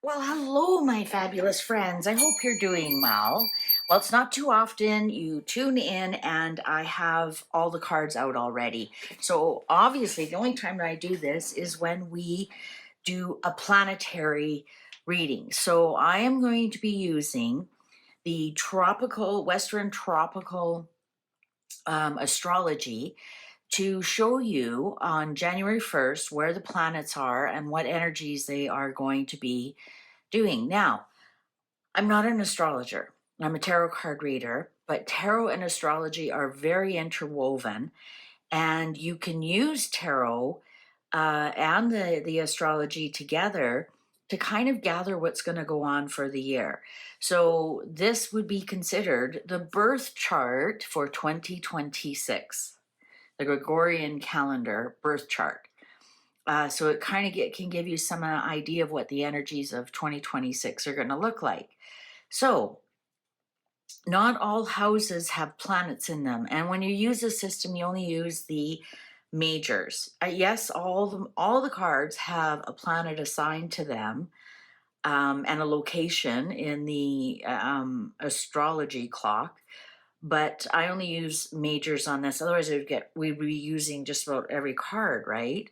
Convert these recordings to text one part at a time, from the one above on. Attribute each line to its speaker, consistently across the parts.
Speaker 1: Well, hello, my fabulous friends. I hope you're doing well. Well, it's not too often you tune in and I have all the cards out already. So, obviously, the only time that I do this is when we do a planetary reading. So, I am going to be using the Western tropical astrology to show you on January 1st where the planets are and what energies they are going to be doing. Now, I'm not an astrologer. I'm a tarot card reader, but tarot and astrology are very interwoven, and you can use tarot and the astrology together to kind of gather what's going to go on for the year. So this would be considered the birth chart for 2026, the Gregorian calendar birth chart. So it kind of can give you some idea of what the energies of 2026 are going to look like. So, not all houses have planets in them, and when you use a system, you only use the majors. Yes, all the cards have a planet assigned to them, and a location in the astrology clock. But I only use majors on this. Otherwise, we'd be using just about every card, right?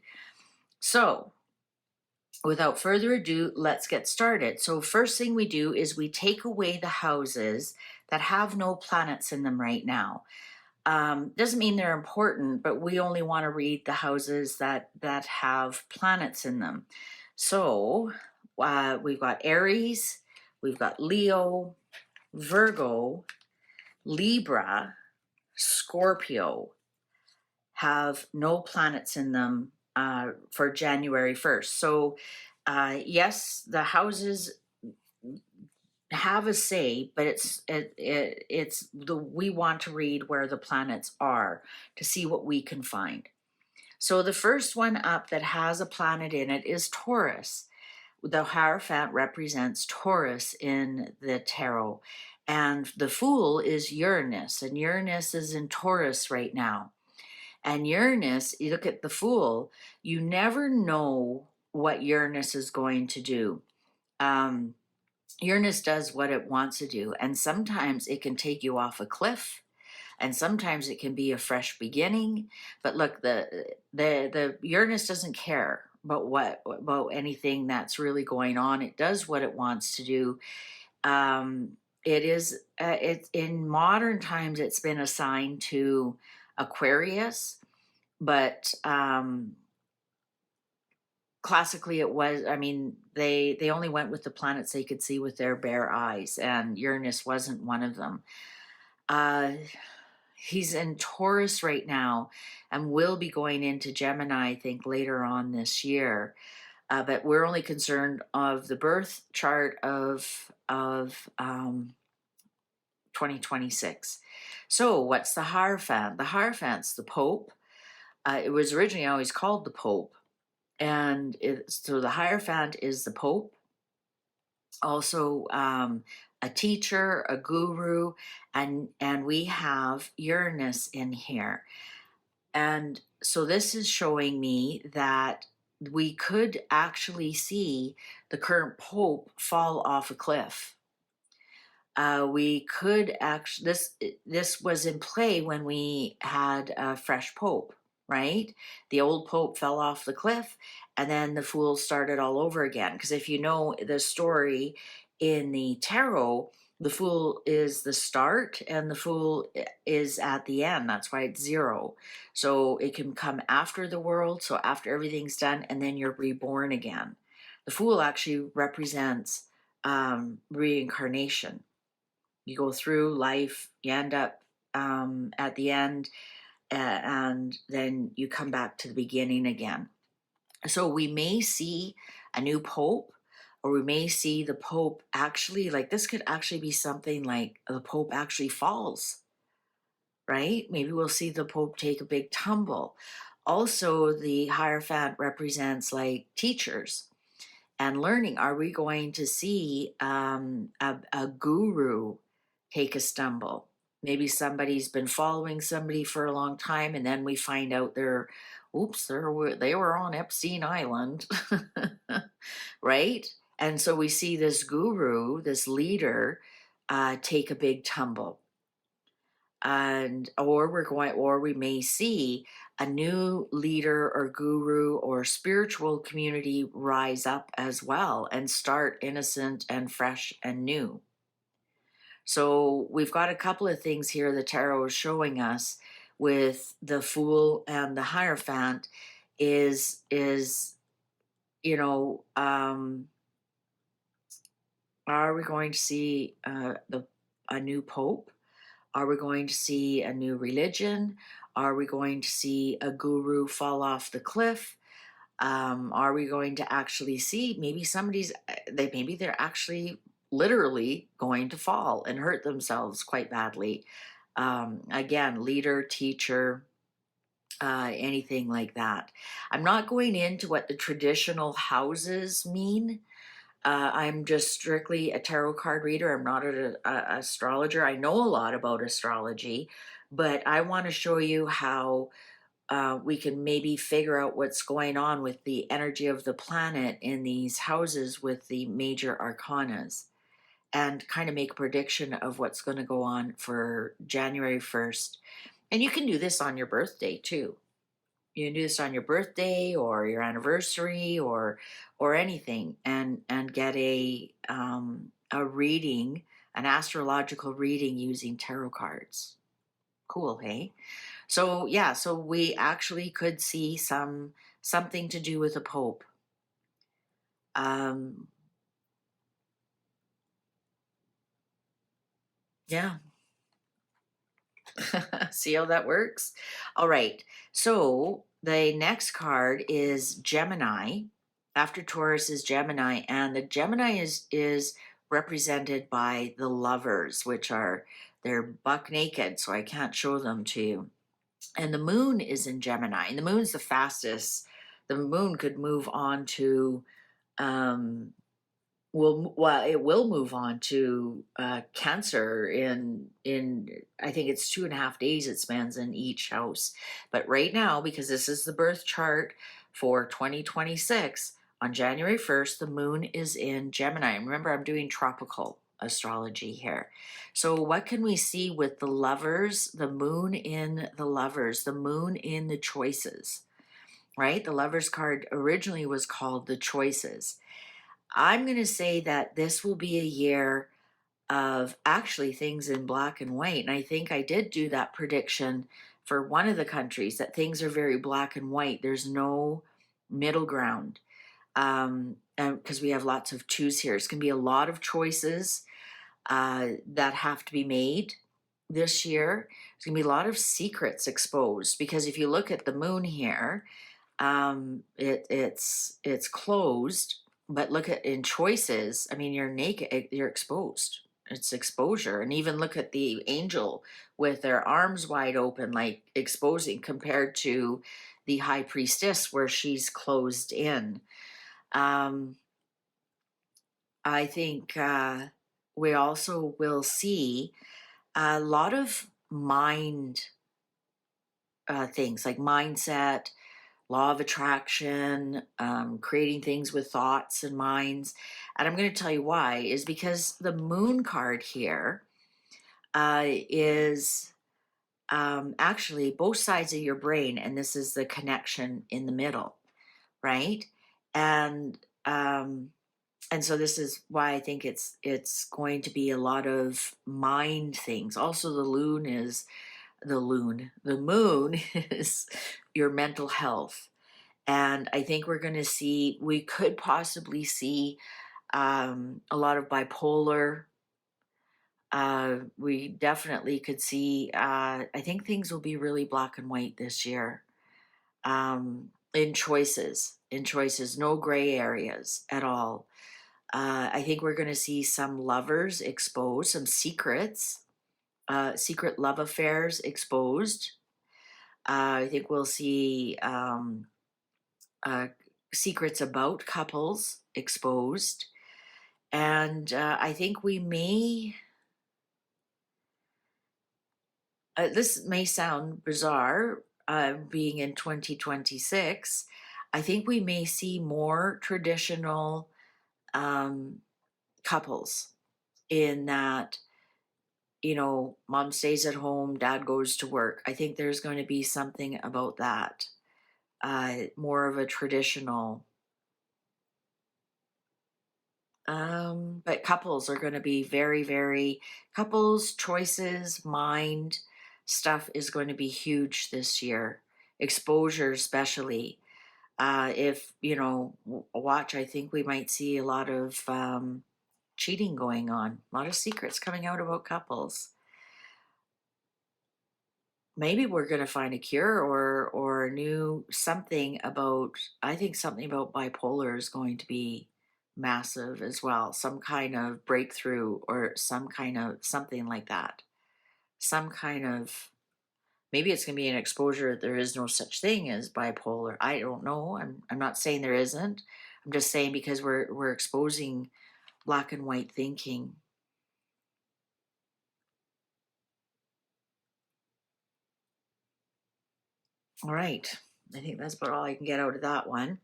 Speaker 1: So, without further ado, let's get started. So, first thing we do is we take away the houses that have no planets in them right now. Doesn't mean they're important, but we only want to read the houses that have planets in them. So, we've got Aries, we've got Leo, Virgo, Libra, Scorpio have no planets in them for January 1st. So, yes, the houses have a say, but we want to read where the planets are to see what we can find. So the first one up that has a planet in it is Taurus. The Hierophant represents Taurus in the tarot, and the Fool is Uranus, and Uranus is in Taurus right now. And Uranus, you look at the Fool, you never know what Uranus is going to do. Uranus does what it wants to do, and sometimes it can take you off a cliff, and sometimes it can be a fresh beginning. But look, the Uranus doesn't care about anything that's really going on. It does what it wants to do. It's in modern times it's been assigned to Aquarius, but classically it was, I mean, they only went with the planets they could see with their bare eyes, and Uranus wasn't one of them. He's in Taurus right now and will be going into Gemini, I think, later on this year. But we're only concerned of the birth chart of 2026. So what's the Hierophant? The Hierophant's the Pope. It was originally always called the Pope. And so the Hierophant is the Pope, also a teacher, a guru, and we have Uranus in here. And so this is showing me that we could actually see the current Pope fall off a cliff. We could actually, this was in play when we had a fresh Pope, right? The old Pope fell off the cliff, and then the Fool started all over again. Because if you know the story in the tarot, the Fool is the start and the Fool is at the end. That's why it's zero. So it can come after the world, so after everything's done, and then you're reborn again. The Fool actually represents reincarnation. You go through life, you end up at the end, and then you come back to the beginning again. So we may see a new Pope, or we may see the Pope actually, like this could actually be something like the Pope actually falls, right? Maybe we'll see the Pope take a big tumble. Also, the Hierophant represents like teachers and learning. Are we going to see a guru take a stumble? Maybe somebody's been following somebody for a long time, and then we find out they were on Epstein Island, right? And so we see this guru, this leader, take a big tumble. And or we may see a new leader or guru or spiritual community rise up as well and start innocent and fresh and new. So we've got a couple of things here the tarot is showing us with the Fool and the Hierophant is you know, are we going to see a new pope? Are we going to see a new religion? Are we going to see a guru fall off the cliff? Are we going to actually see maybe maybe they're actually literally going to fall and hurt themselves quite badly? Again, leader, teacher, anything like that. I'm not going into what the traditional houses mean. I'm just strictly a tarot card reader. I'm not an astrologer. I know a lot about astrology, but I want to show you how we can maybe figure out what's going on with the energy of the planet in these houses with the major arcanas and kind of make a prediction of what's going to go on for January 1st. And you can do this on your birthday too. You can do this on your birthday or your anniversary or anything and get a reading, an astrological reading using tarot cards. Cool, hey? So yeah, so we actually could see something to do with a pope. Yeah. See how that works? All right. So the next card is Gemini. After Taurus is Gemini, and the Gemini is represented by the Lovers, which are they're buck naked, so I can't show them to you. And the moon is in Gemini, and the moon's the fastest. The moon could move on to it will move on to Cancer in I think it's 2.5 days it spends in each house. But right now, because this is the birth chart for 2026, on January 1st, the moon is in Gemini. And remember, I'm doing tropical astrology here. So what can we see with the Lovers, the moon in the Lovers, the moon in the Choices, right? The Lovers card originally was called the Choices. I'm going to say that this will be a year of actually things in black and white. And I think I did do that prediction for one of the countries that things are very black and white. There's no middle ground. And because we have lots of twos here, it's going to be a lot of choices that have to be made this year. There's going to be a lot of secrets exposed because if you look at the moon here, it's closed. But look at in Choices, I mean, you're naked, you're exposed. It's exposure. And even look at the angel with their arms wide open, like exposing compared to the High Priestess where she's closed in. I think we also will see a lot of mind things like mindset, law of attraction, creating things with thoughts and minds. And I'm going to tell you why, is because the moon card here is actually both sides of your brain, and this is the connection in the middle, right? And so this is why I think it's going to be a lot of mind things. Also, the moon is your mental health. And I think we could possibly see a lot of bipolar. We definitely could see, I think things will be really black and white this year in choices, no gray areas at all. I think we're going to see some lovers exposed, some secrets, secret love affairs exposed. I think we'll see secrets about couples exposed. And I think we may, this may sound bizarre being in 2026, I think we may see more traditional couples, in that, mom stays at home, dad goes to work. I think there's going to be something about that, more of a traditional. But couples are going to be very, very, couples, choices, mind stuff is going to be huge this year. Exposure, especially. If, watch, I think we might see a lot of cheating going on, a lot of secrets coming out about couples. Maybe we're going to find a cure or a new something about, I think something about bipolar is going to be massive as well. Some kind of breakthrough or some kind of something like that. Some kind of, maybe it's going to be an exposure. There is no such thing as bipolar. I don't know. I'm not saying there isn't. I'm just saying because we're exposing black and white thinking. All right. I think that's about all I can get out of that one.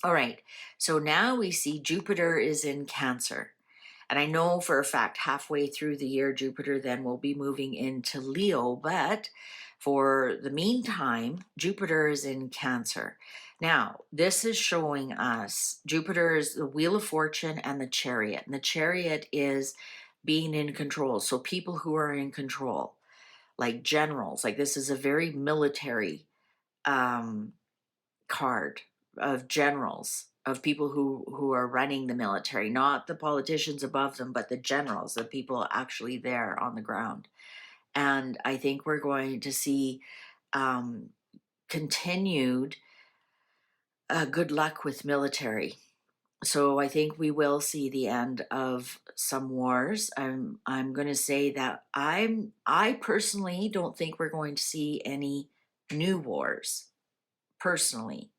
Speaker 1: All right. So now we see Jupiter is in Cancer. And I know for a fact halfway through the year, Jupiter then will be moving into Leo. But for the meantime, Jupiter is in Cancer. Now, this is showing us Jupiter is the Wheel of Fortune and the Chariot. And the Chariot is being in control. So people who are in control, like generals, like this is a very military card of generals, of people who are running the military, not the politicians above them, but the generals, the people actually there on the ground. And I think we're going to see continued good luck with military. So I think we will see the end of some wars. I'm going to say that I personally don't think we're going to see any new wars. Personally,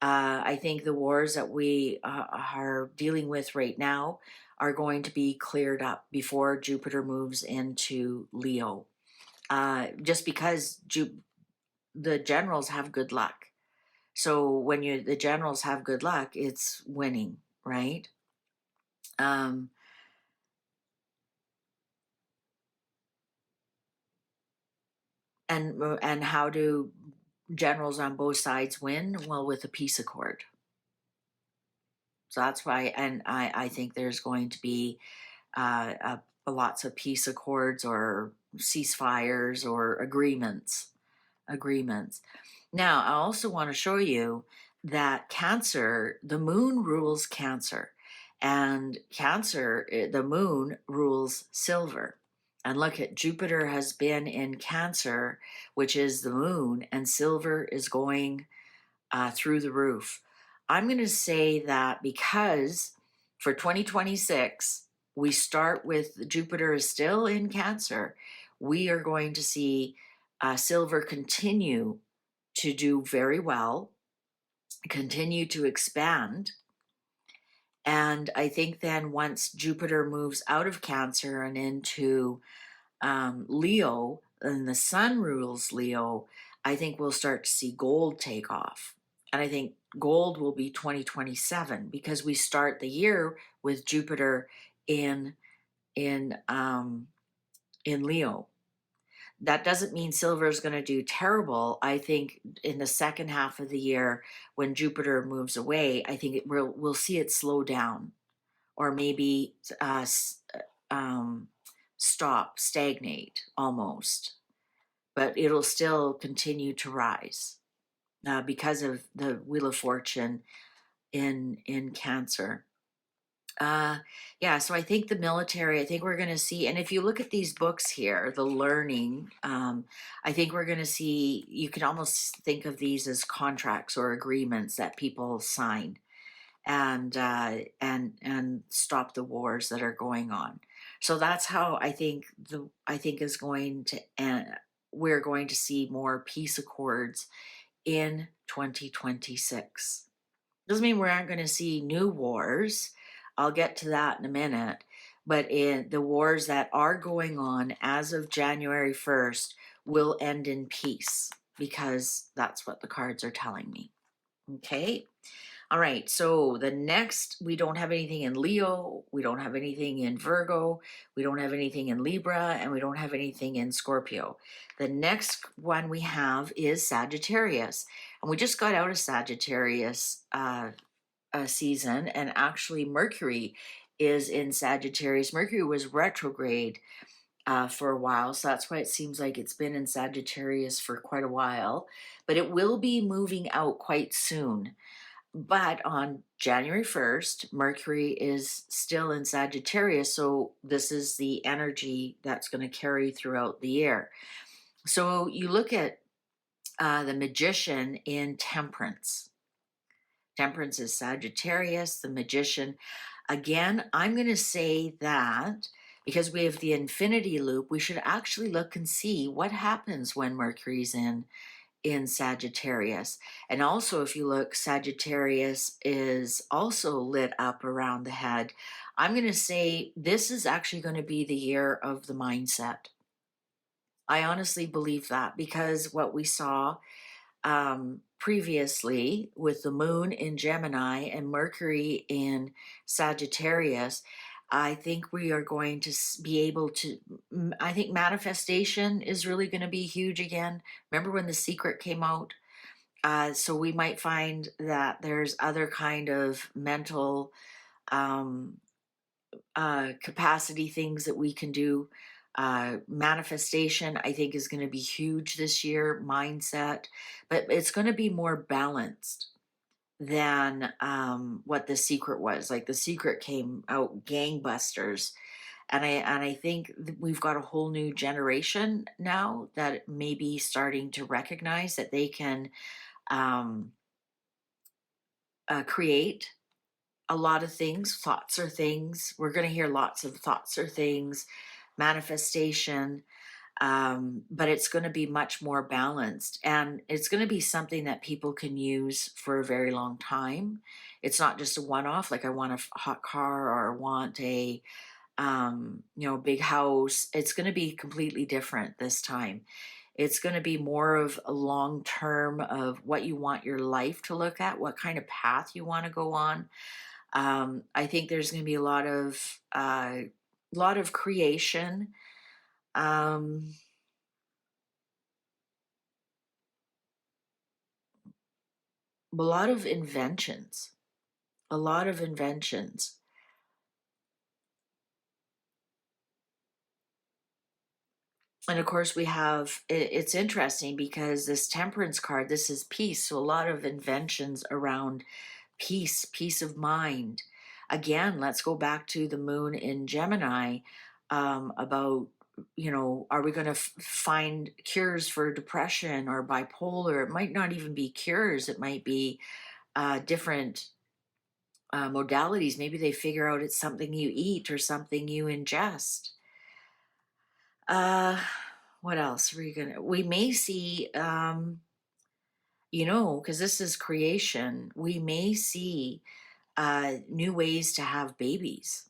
Speaker 1: I think the wars that we are dealing with right now are going to be cleared up before Jupiter moves into Leo. Just because the generals have good luck. So when the generals have good luck, it's winning, right? Um, and how do generals on both sides win? Well, with a peace accord. So that's why, and I think there's going to be lots of peace accords or ceasefires or agreements. Now, I also want to show you that Cancer, the moon rules Cancer, and Cancer, the moon rules silver. And look at Jupiter has been in Cancer, which is the moon, and silver is going through the roof. I'm going to say that because for 2026, we start with Jupiter is still in Cancer. We are going to see silver continue to do very well, continue to expand. And I think then once Jupiter moves out of Cancer and into Leo, and the sun rules Leo, I think we'll start to see gold take off. And I think gold will be 2027 because we start the year with Jupiter in in um, Leo. That doesn't mean silver is going to do terrible. I think in the second half of the year, when Jupiter moves away, I think we'll see it slow down, or maybe stop, stagnate almost. But it'll still continue to rise because of the Wheel of Fortune in Cancer. Yeah, so I think the military, I think we're going to see, and if you look at these books here, the learning, I think we're going to see, you can almost think of these as contracts or agreements that people sign and stop the wars that are going on. So that's how I think is going to end. We're going to see more peace accords in 2026. Doesn't mean we aren't going to see new wars. I'll get to that in a minute. But in the wars that are going on as of January 1st will end in peace because that's what the cards are telling me. Okay. All right, so the next, we don't have anything in Leo, we don't have anything in Virgo, we don't have anything in Libra, and we don't have anything in Scorpio. The next one we have is Sagittarius, and we just got out of Sagittarius season, and actually Mercury is in Sagittarius. Mercury was retrograde for a while, so that's why it seems like it's been in Sagittarius for quite a while, but it will be moving out quite soon. But on January 1st, Mercury is still in Sagittarius, so this is the energy that's going to carry throughout the year. So you look at the Magician in Temperance. Temperance is Sagittarius, the Magician. Again, I'm going to say that because we have the infinity loop, we should actually look and see what happens when Mercury's in Sagittarius. And also, if you look, Sagittarius is also lit up around the head. I'm going to say this is actually going to be the year of the mindset. I honestly believe that because what we saw previously with the moon in Gemini and Mercury in Sagittarius, I think we are going to be able to, I think manifestation is really going to be huge again. Remember when The Secret came out? So we might find that there's other kind of mental um, capacity things that we can do. Manifestation, I think, is going to be huge this year, mindset, but it's going to be more balanced than what The Secret was. Like The Secret came out gangbusters. And I think we've got a whole new generation now that may be starting to recognize that they can um, create a lot of things. Thoughts are things. We're going to hear lots of thoughts are things, manifestation, but it's going to be much more balanced. And it's going to be something that people can use for a very long time. It's not just a one off, like I want a hot car or I want a big house. It's going to be completely different this time. It's going to be more of a long term of what you want your life to look at, what kind of path you want to go on. I think there's going to be a lot of creation. Um, a lot of inventions, a lot of inventions. And of course, we have it's interesting because this temperance card, this is peace. So, a lot of inventions around peace, peace of mind. Again, let's go back to the moon in Gemini about, are we going to find cures for depression or bipolar? It might not even be cures, it might be different modalities. Maybe they figure out it's something you eat or something you ingest. Uh, what else are we may see, because this is creation, we may see new ways to have babies.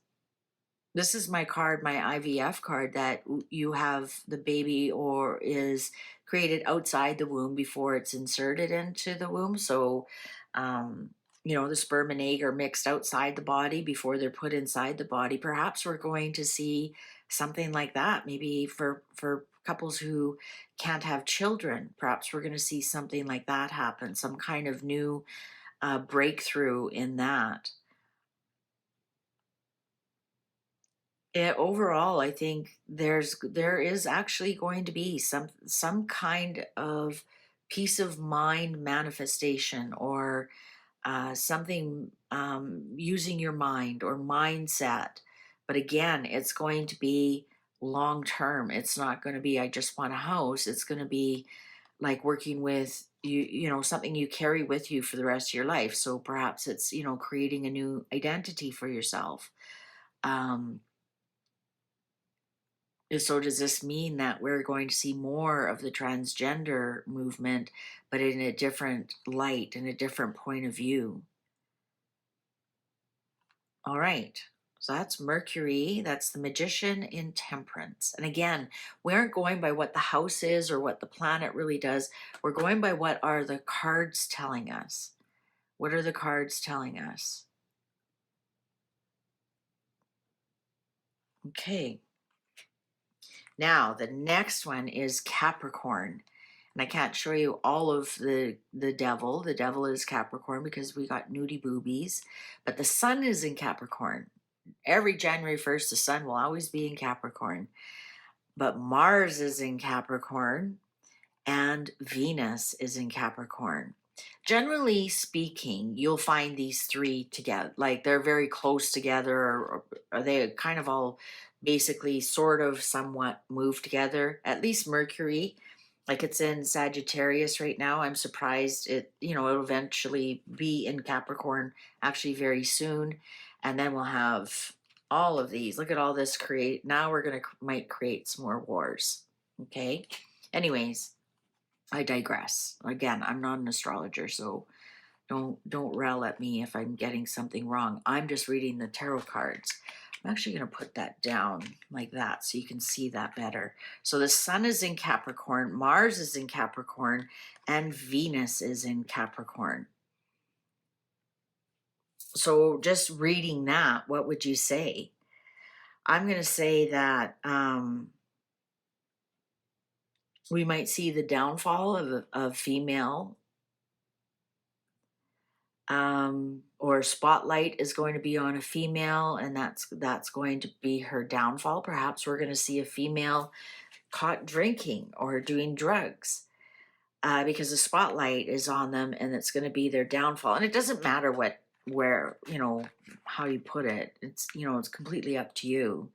Speaker 1: This is my card, my IVF card, that you have the baby or is created outside the womb before it's inserted into the womb. So, the sperm and egg are mixed outside the body before they're put inside the body. Perhaps we're going to see something like that. Maybe for couples who can't have children, perhaps we're going to see something like that happen. Some kind of new breakthrough in that. Overall, I think there is actually going to be some kind of peace of mind manifestation or something using your mind or mindset. But again, it's going to be long term. It's not going to be I just want a house. It's going to be like working with something you carry with you for the rest of your life. So perhaps it's creating a new identity for yourself. Um, so does this mean that we're going to see more of the transgender movement, but in a different light, in a different point of view? All right. So that's Mercury. That's the Magician in Temperance. And again, we aren't going by what the house is or what the planet really does. We're going by what are the cards telling us. What are the cards telling us? Okay. Now, the next one is Capricorn. And I can't show you all of the devil. The devil is Capricorn because we got nudie boobies. But the sun is in Capricorn. Every January 1st, the sun will always be in Capricorn. But Mars is in Capricorn and Venus is in Capricorn. Generally speaking, you'll find these three together, like they're very close together, or they kind of all basically sort of somewhat move together. At least Mercury, like it's in Sagittarius right now. I'm surprised it'll eventually be in Capricorn actually very soon. And then we'll have all of these. Look at all this create. Now we're going to might create some more wars. Okay. Anyways, I digress. Again, I'm not an astrologer, so don't rail at me if I'm getting something wrong. I'm just reading the tarot cards. I'm actually going to put that down like that so you can see that better. So the sun is in Capricorn, Mars is in Capricorn, and Venus is in Capricorn. So just reading that, what would you say? I'm going to say that we might see the downfall of female, or spotlight is going to be on a female, and that's going to be her downfall. Perhaps we're going to see a female caught drinking or doing drugs, because the spotlight is on them, and it's going to be their downfall. And it doesn't matter where how you put it. It's it's completely up to you.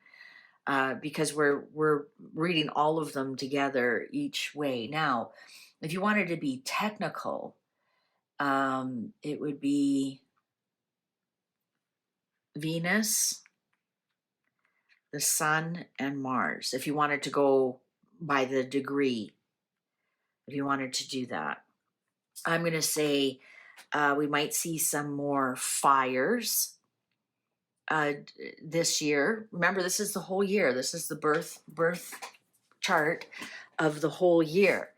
Speaker 1: Because we're reading all of them together each way. Now, if you wanted to be technical, it would be Venus, the sun, and Mars. If you wanted to go by the degree, if you wanted to do that, I'm going to say we might see some more fires this year. Remember, this is the whole year. This is the birth chart of the whole year.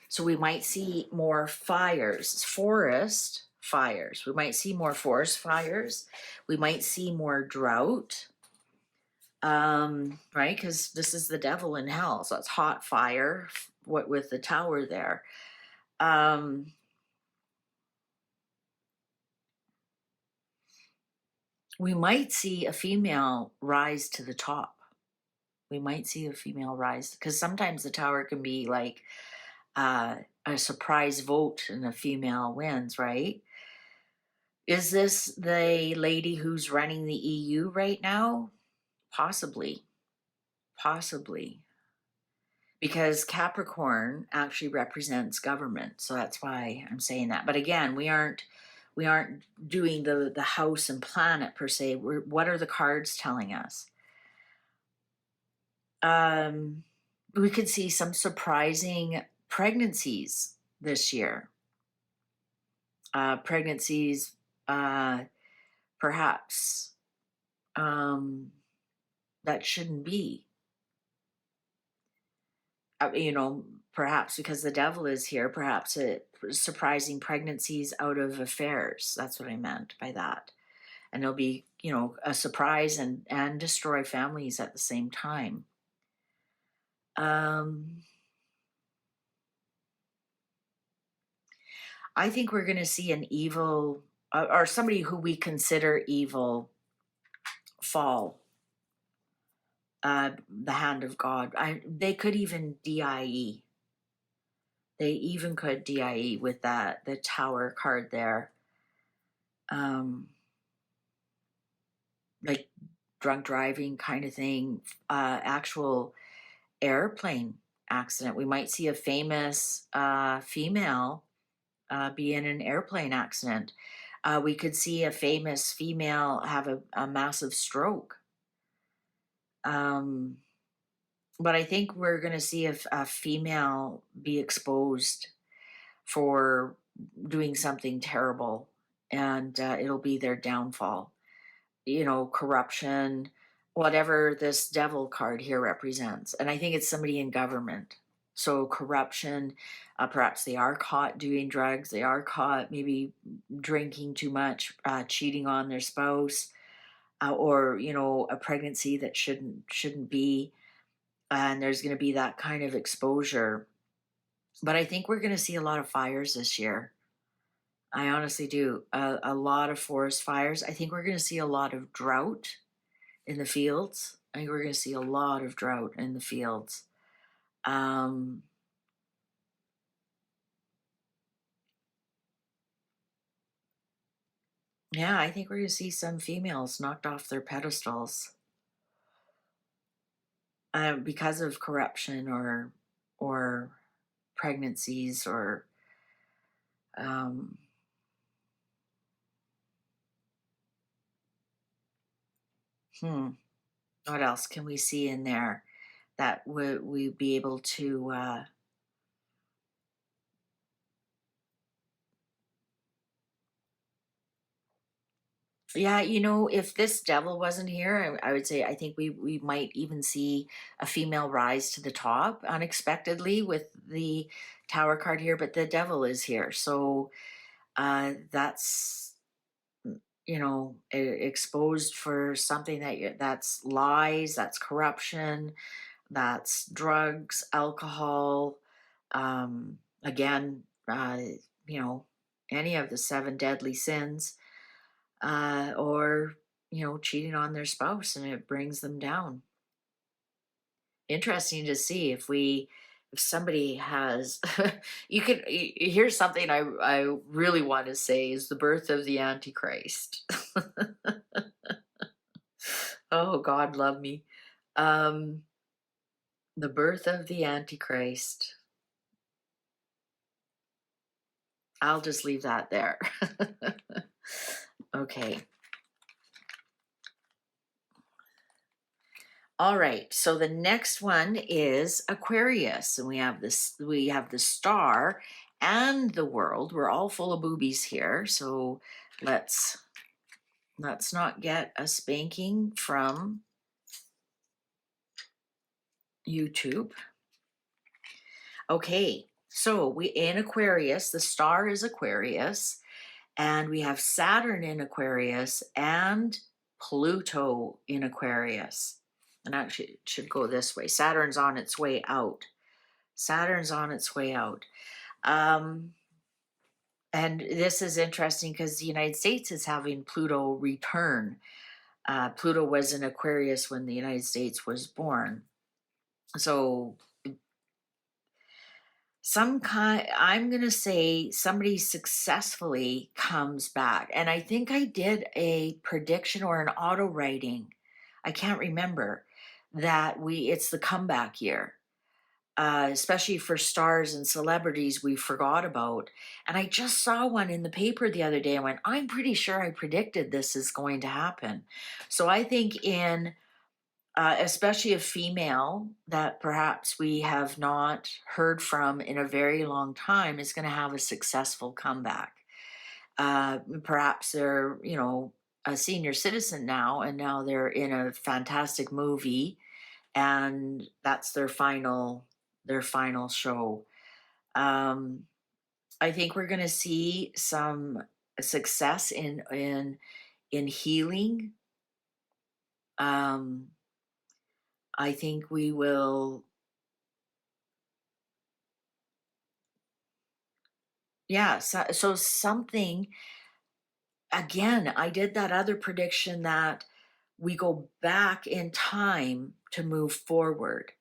Speaker 1: So we might see more fires, forest fires. We might see more forest fires. We might see more drought, right? Because this is the devil in hell. So it's hot fire, what with the tower there. We might see a female rise to the top. We might see a female rise, because sometimes the tower can be like a surprise vote and a female wins, right? Is this the lady who's running the EU right now? Possibly. Possibly. Because Capricorn actually represents government. So that's why I'm saying that. But again, we aren't doing the house and planet per se. What are the cards telling us? We could see some surprising pregnancies this year. Pregnancies, perhaps, that shouldn't be. Perhaps because the devil is here, perhaps surprising pregnancies out of affairs. That's what I meant by that. And it'll be, a surprise and destroy families at the same time. I think we're going to see an evil, or somebody who we consider evil, fall. The hand of God. They could even DIE. They even could DIE with the tower card there. Like drunk driving kind of thing. Actual airplane accident. We might see a famous female be in an airplane accident. We could see a famous female have a massive stroke. But I think we're going to see a female be exposed for doing something terrible, and it'll be their downfall. Corruption, whatever this devil card here represents. And I think it's somebody in government. So corruption, perhaps they are caught doing drugs, they are caught maybe drinking too much, cheating on their spouse, or a pregnancy that shouldn't be, and there's going to be that kind of exposure. But I think we're going to see a lot of fires this year. I honestly do. A lot of forest fires. I think we're going to see a lot of drought in the fields. I think we're going to see a lot of drought in the fields. Um, yeah, I think we're going to see some females knocked off their pedestals, because of corruption or pregnancies or um, hmm, what else can we see in there that would we be able to? Yeah, if this devil wasn't here, I would say I think we might even see a female rise to the top unexpectedly with the Tower card here, but the devil is here, so that's exposed for something that's lies, that's corruption, that's drugs, alcohol, again, you know, any of the seven deadly sins, or cheating on their spouse, and it brings them down. Interesting to see if somebody has you can here's something I really want to say is the birth of the Antichrist. Oh, God love me. um the birth of the Antichrist. I'll just leave that there. Okay. All right, so the next one is Aquarius, and we have the star and the world. We're all full of boobies here, so let's not get a spanking from YouTube. Okay, so we in Aquarius, the star is Aquarius, and we have Saturn in Aquarius and Pluto in Aquarius. And actually, it should go this way. Saturn's on its way out. Saturn's on its way out. Um, and this is interesting because the United States is having Pluto return. Pluto was in Aquarius when the United States was born. So I'm going to say somebody successfully comes back. And I think I did a prediction or an auto writing. I can't remember that it's the comeback year. Especially for stars and celebrities we forgot about. And I just saw one in the paper the other day. I went, I'm pretty sure I predicted this is going to happen. So I think especially a female that perhaps we have not heard from in a very long time is going to have a successful comeback. Perhaps they're, a senior citizen now, and now they're in a fantastic movie, and that's their final show. I think we're going to see some success in healing. Um, I think we will. Yeah. So something again. I did that other prediction that we go back in time to move forward.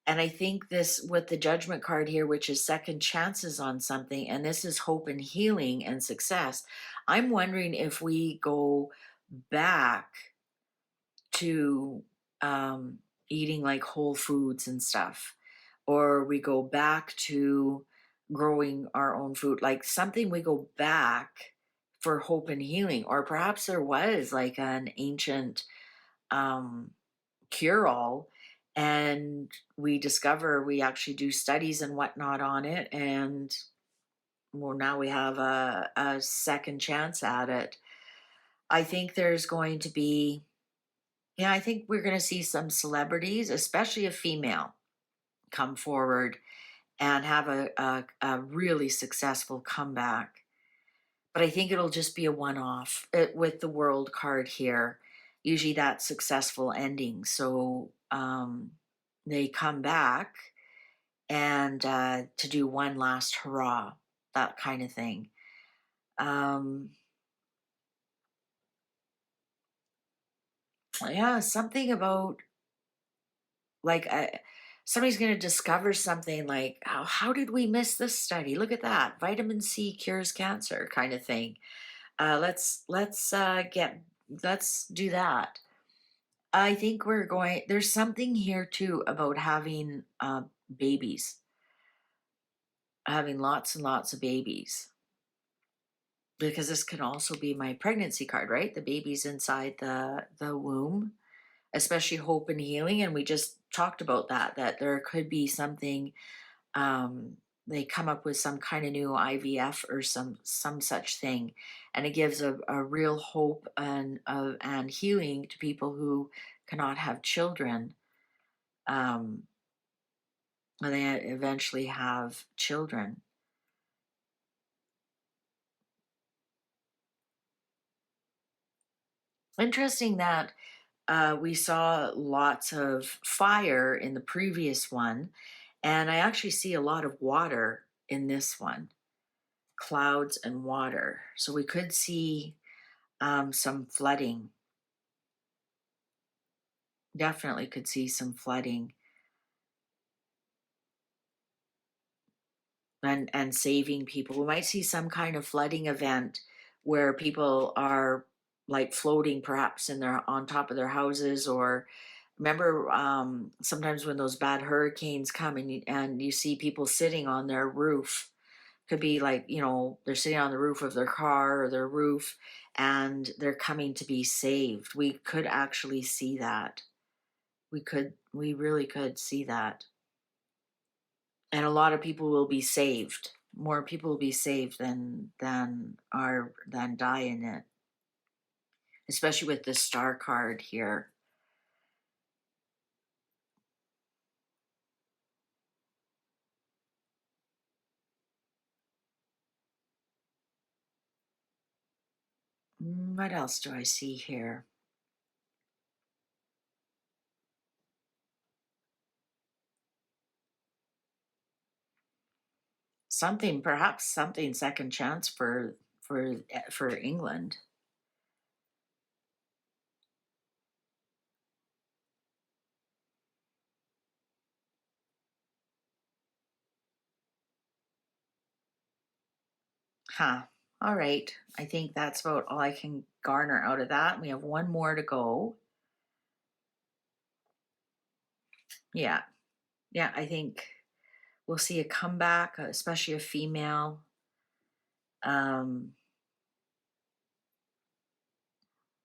Speaker 1: And I think this with the judgment card here, which is second chances on something, and this is hope and healing and success. I'm wondering if we go back to eating like whole foods and stuff, or we go back to growing our own food, like something we go back for hope and healing, or perhaps there was like an ancient um, cure all, and we discover we actually do studies and whatnot on it, and well, now we have a second chance at it. I think there's going to be, yeah, I think we're going to see some celebrities, especially a female, come forward and have a really successful comeback. But I think it'll just be a one-off with the World card here. Usually that's successful ending. So they come back and to do one last hurrah, that kind of thing. Yeah, something about like somebody's going to discover something like, how did we miss this study? Look at that, vitamin C cures cancer, kind of thing. Let's do that. I think we're going. There's something here too about having babies, having lots and lots of babies, because this can also be my pregnancy card, right? The baby's inside the womb, especially hope and healing. And we just talked about that there could be something, they come up with some kind of new IVF or some such thing, and it gives a real hope and healing to people who cannot have children, um, when they eventually have children. Interesting that we saw lots of fire in the previous one, and I actually see a lot of water in this one, clouds and water. So we could see some flooding. Definitely could see some flooding and saving people. We might see some kind of flooding event where people are like floating perhaps in their on top of their houses, or remember sometimes when those bad hurricanes come and you see people sitting on their roof. Could be like, they're sitting on the roof of their car or their roof, and they're coming to be saved. We could actually see that. We really could see that. And a lot of people will be saved. More people will be saved than die in it, especially with the star card here. What else do I see here? Something, perhaps something second chance for England. Huh. All right. I think that's about all I can garner out of that. We have one more to go. Yeah. Yeah, I think we'll see a comeback, especially a female. Um,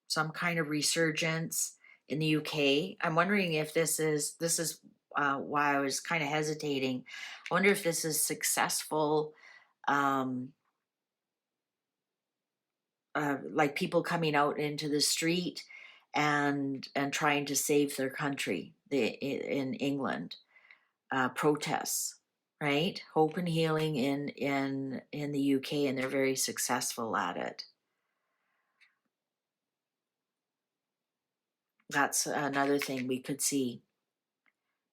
Speaker 1: some kind of resurgence in the UK. I'm wondering if this is why I was kind of hesitating. I wonder if this is successful, um, like people coming out into the street and trying to save their country. In England, protests, right? Hope and healing in the UK, and they're very successful at it. That's another thing we could see.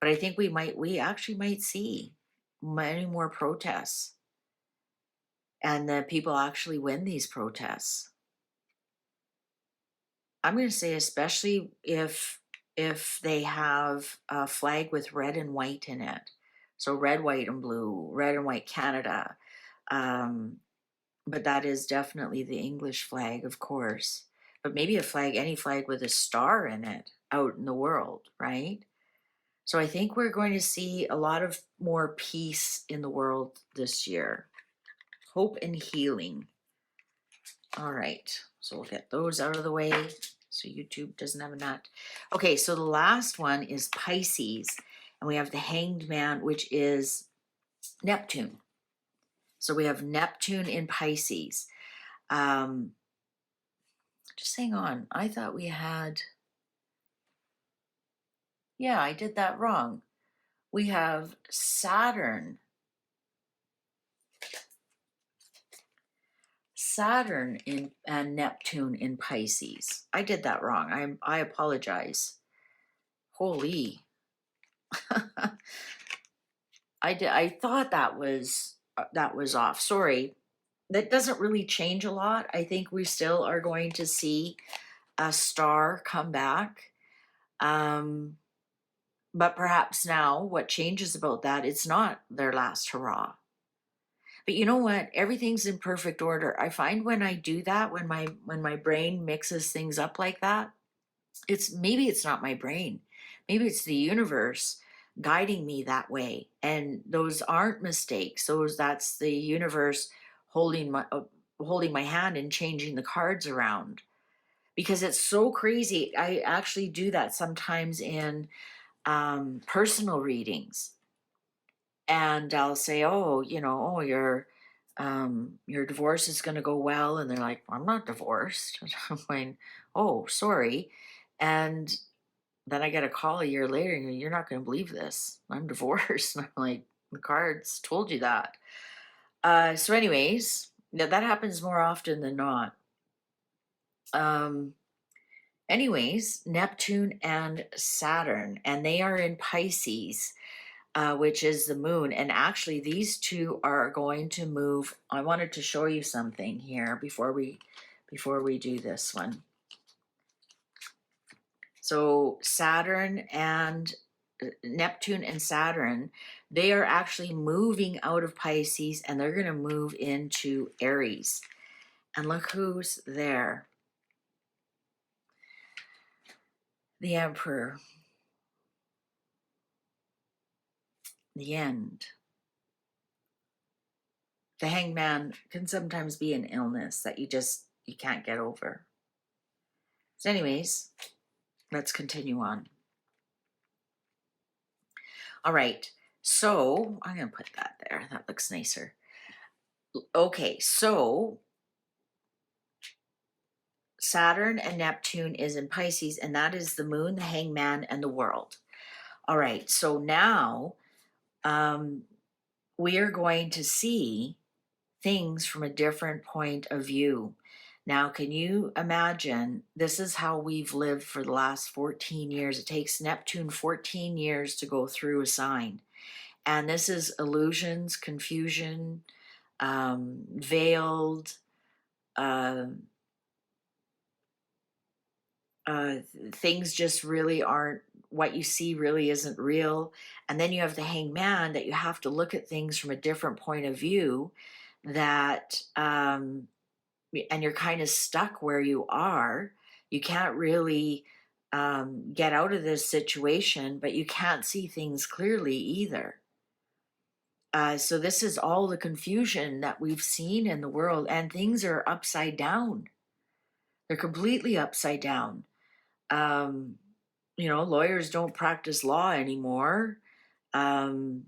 Speaker 1: But I think we actually might see many more protests, and that people actually win these protests. I'm going to say, especially if they have a flag with red and white in it. So red, white, and blue, red and white Canada. Um, but that is definitely the English flag, of course. But maybe a flag, any flag with a star in it out in the world, right? So I think we're going to see a lot of more peace in the world this year. Hope and healing. All right. So we'll get those out of the way so YouTube doesn't have a nut. Okay, so the last one is Pisces. And we have the Hanged Man, which is Neptune. So we have Neptune in Pisces. Just hang on. I thought we had... Yeah, I did that wrong. We have Saturn Saturn in and Neptune in Pisces. I did that wrong. I apologize. Holy. I thought that was off. Sorry. That doesn't really change a lot. I think we still are going to see a star come back. But perhaps now what changes about that, it's not their last hurrah. But you know what? Everything's in perfect order. I find when I do that, when my brain mixes things up like that, maybe it's not my brain. Maybe it's the universe guiding me that way. And those aren't mistakes. That's the universe holding my hand and changing the cards around. Because it's so crazy. I actually do that sometimes in personal readings, and I'll say, "Oh, your divorce is going to go well," and they're like, "I'm not divorced." I'm like, "Oh, sorry," and then I get a call a year later, and you're not going to believe this. I'm divorced, and I'm like, "The cards told you that." So, anyways, that happens more often than not. Anyways, Neptune and Saturn, and they are in Pisces, which is the moon. And actually, these two are going to move. I wanted to show you something here before we do this one. So Saturn and Neptune and Saturn, they are actually moving out of Pisces, and they're going to move into Aries. And look who's there. The Emperor. The End. The Hangman can sometimes be an illness that you can't get over. So anyways, let's continue on. All right, so I'm going to put that there. That looks nicer. Okay, so Saturn and Neptune is in Pisces, and that is the moon, the hangman, and the world. All right, so now we are going to see things from a different point of view. Now, can you imagine? This is how we've lived for the last 14 years. It takes Neptune 14 years to go through a sign. And this is illusions, confusion, veiled, things just really aren't, what you see really isn't real. And then you have the hangman, that you have to look at things from a different point of view, that and you're kind of stuck where you are. You can't really get out of this situation, but you can't see things clearly either. So this is all the confusion that we've seen in the world, and things are upside down. They're completely upside down. Lawyers don't practice law anymore. Doctors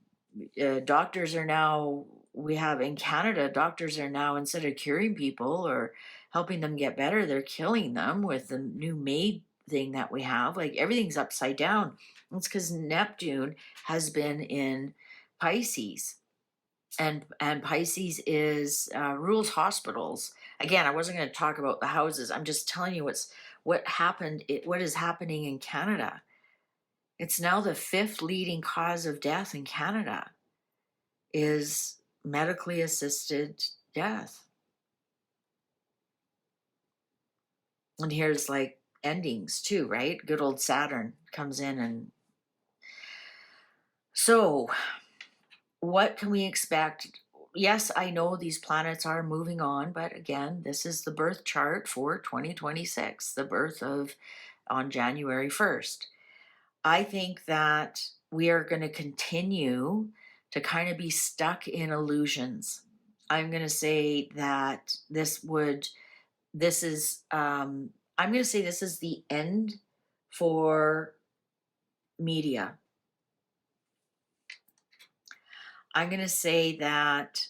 Speaker 1: are now, we have in Canada, doctors are now, instead of curing people or helping them get better, they're killing them with the new MAID thing that we have. Like, everything's upside down. It's because Neptune has been in Pisces. And Pisces is rules hospitals. Again, I wasn't going to talk about the houses. I'm just telling you what is happening in Canada. It's now the 5th leading cause of death in Canada is medically assisted death. And here's like endings too, right? Good old Saturn comes in. And so what can we expect? Yes, I know these planets are moving on, but again, this is the birth chart for 2026, the birth on January 1st. I think that we are going to continue to kind of be stuck in illusions. I'm going to say that I'm going to say this is the end for media. I'm going to say that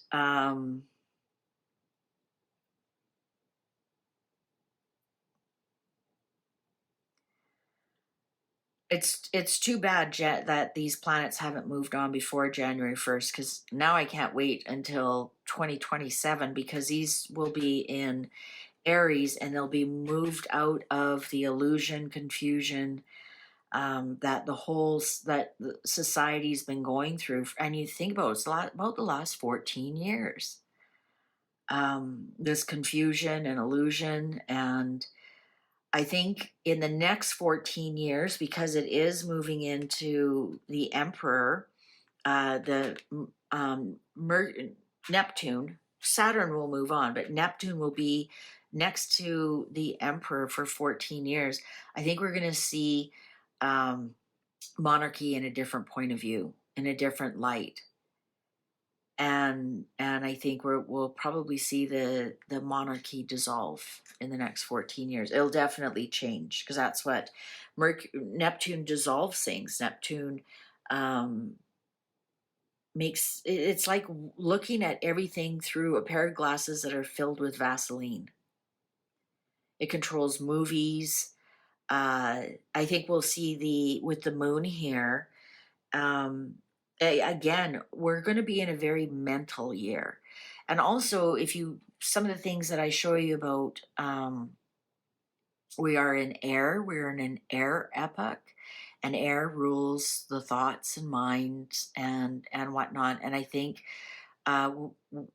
Speaker 1: it's too bad that these planets haven't moved on before January 1st, because now I can't wait until 2027, because these will be in Aries and they'll be moved out of the illusion, confusion, that that the society's been going through. And you think about it's a lot about the last 14 years. This confusion and illusion. And I think in the next 14 years, because it is moving into the Emperor, the Neptune, Saturn will move on, but Neptune will be next to the Emperor for 14 years. I think we're going to see monarchy in a different point of view, in a different light. And I think we'll probably see the monarchy dissolve in the next 14 years. It'll definitely change, because that's what Neptune dissolves things. Neptune makes it's like looking at everything through a pair of glasses that are filled with Vaseline. It controls movies. I think we'll see with the moon here. Again, we're going to be in a very mental year. And also, some of the things that I show you about, we are in air, we're in an air epoch, and air rules the thoughts and minds and whatnot. And I think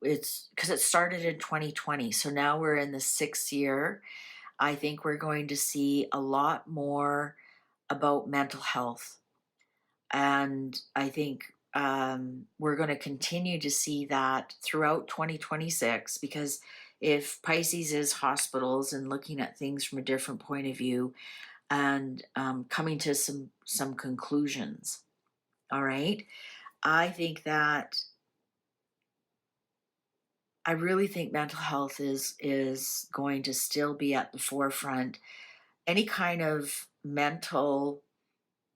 Speaker 1: it's because it started in 2020. So now we're in the 6th year. I think we're going to see a lot more about mental health. And I think we're going to continue to see that throughout 2026, because if Pisces is hospitals and looking at things from a different point of view and coming to some conclusions, all right, I really think mental health is going to still be at the forefront. Any kind of mental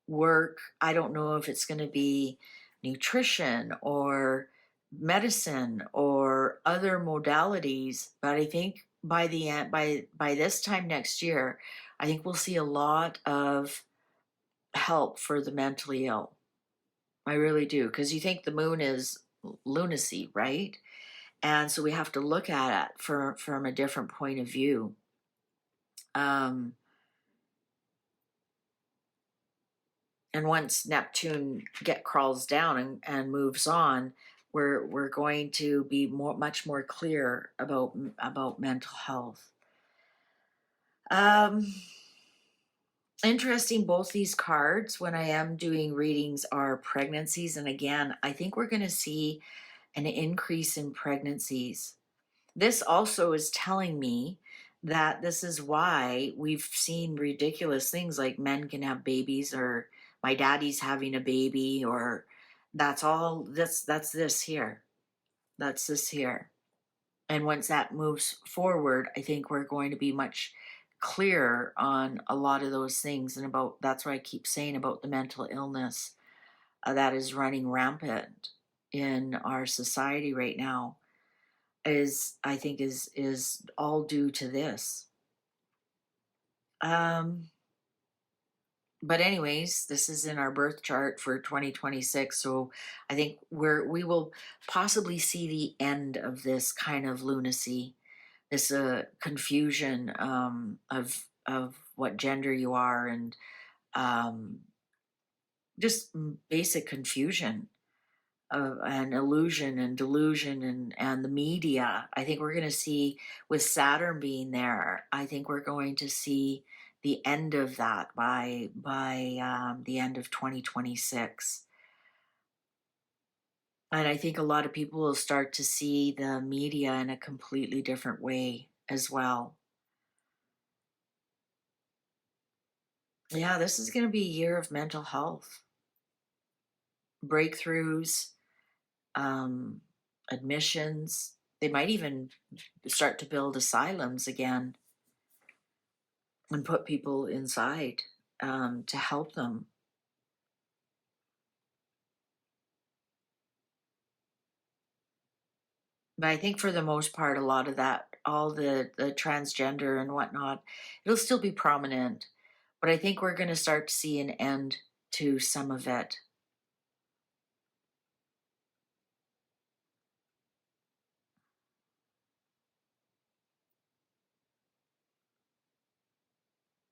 Speaker 1: work, I don't know if it's going to be nutrition or medicine or other modalities, but I think by the end, by this time next year, I think we'll see a lot of help for the mentally ill. I really do, because you think the moon is lunacy, right? And so we have to look at it from a different point of view. And once Neptune crawls down and moves on, we're going to be much more clear about mental health. Interesting, both these cards, when I am doing readings, are pregnancies. And again, I think we're going to see an increase in pregnancies. This also is telling me that this is why we've seen ridiculous things like men can have babies, or my daddy's having a baby, or that's this here. That's this here. And once that moves forward, I think we're going to be much clearer on a lot of those things. And that's what I keep saying about the mental illness that is running rampant in our society right now, I think is all due to this. But anyways, this is in our birth chart for 2026. So I think we will possibly see the end of this kind of lunacy, this confusion of what gender you are, and just basic confusion and illusion and delusion and the media. I think we're going to see, with Saturn being there, I think we're going to see the end of that by the end of 2026. And I think a lot of people will start to see the media in a completely different way as well. Yeah, this is going to be a year of mental health breakthroughs, admissions. They might even start to build asylums again and put people inside to help them. But I think for the most part, a lot of that, all the transgender and whatnot, it'll still be prominent. But I think we're going to start to see an end to some of it.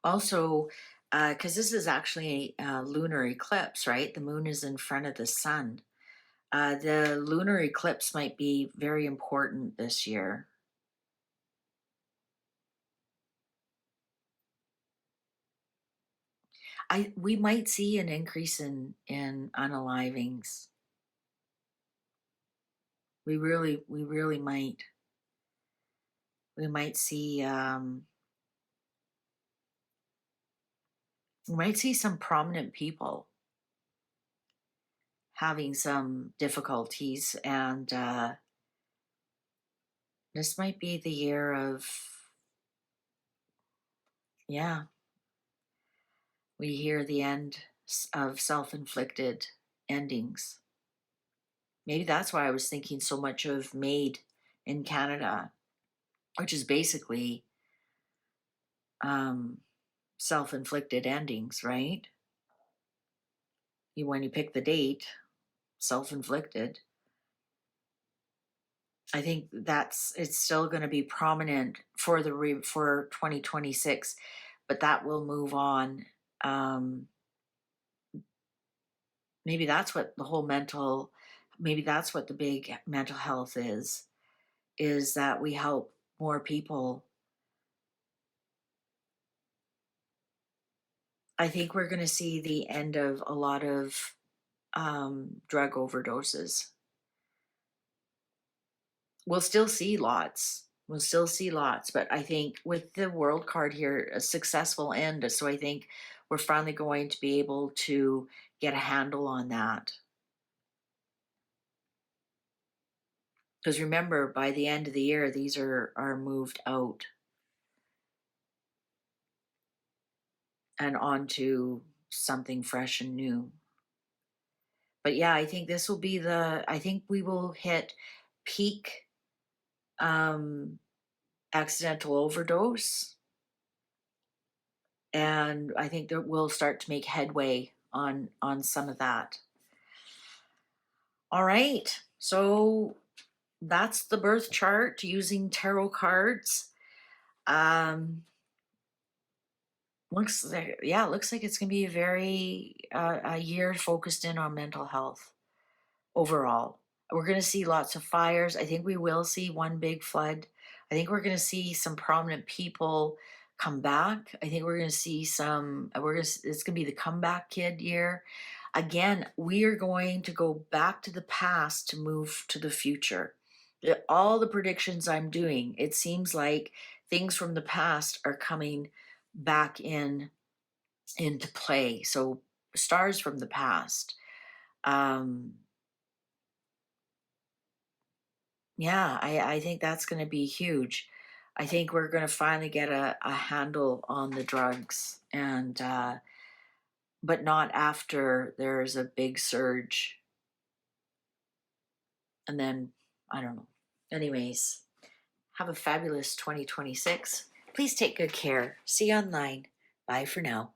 Speaker 1: Also, because this is actually a lunar eclipse, right? The moon is in front of the sun. The lunar eclipse might be very important this year. We might see an increase in unalivings. We really might. We might see some prominent people having some difficulties, and this might be the year of, yeah, we hear the end of self-inflicted endings. Maybe that's why I was thinking so much of Made in Canada, which is basically um, self-inflicted endings, right? When you pick the date, self-inflicted. I think it's still going to be prominent for for 2026, but that will move on. Um, maybe that's what maybe that's what the big mental health is that we help more people. I think we're going to see the end of a lot of drug overdoses. We'll still see lots. We'll still see lots, but I think with the world card here, a successful end. So I think we're finally going to be able to get a handle on that. Because remember, by the end of the year, these are moved out and onto something fresh and new. But yeah, I think this will be I think we will hit peak accidental overdose. And I think that we'll start to make headway on some of that. All right, so that's the birth chart using tarot cards. Looks like, yeah, it looks like it's gonna be a year focused in on mental health overall. We're gonna see lots of fires. I think we will see one big flood. I think we're gonna see some prominent people come back. I think we're gonna see it's gonna be the comeback kid year. Again, we are going to go back to the past to move to the future. All the predictions I'm doing, it seems like things from the past are coming back into play. So stars from the past. Um, yeah, I think that's going to be huge. I think we're going to finally get a handle on the drugs, and but not after there's a big surge, and then I don't know. Anyways, have a fabulous 2026. Please take good care. See you online. Bye for now.